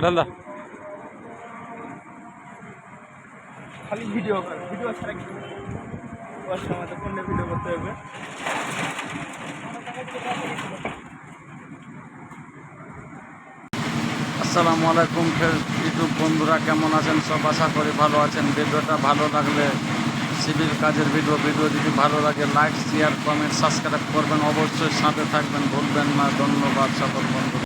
ঢাল দা খালি ভিডিও কর, ভিডিও ছাড়া কি ওর সময় তো ফোনে ভিডিও করতে হবে। আসসালামু আলাইকুম ইউটিউব বন্ধুরা, কেমন আছেন সব? আশা করি ভালো আছেন। ভিডিওটা ভালো লাগলে সিভিল কাজের ভিডিও যদি ভালো লাগে লাইক শেয়ার কমেন্ট সাবস্ক্রাইব করবেন, অবশ্যই সাথে থাকবেন ভুলবেন না। ধন্যবাদ সকল বন্ধু।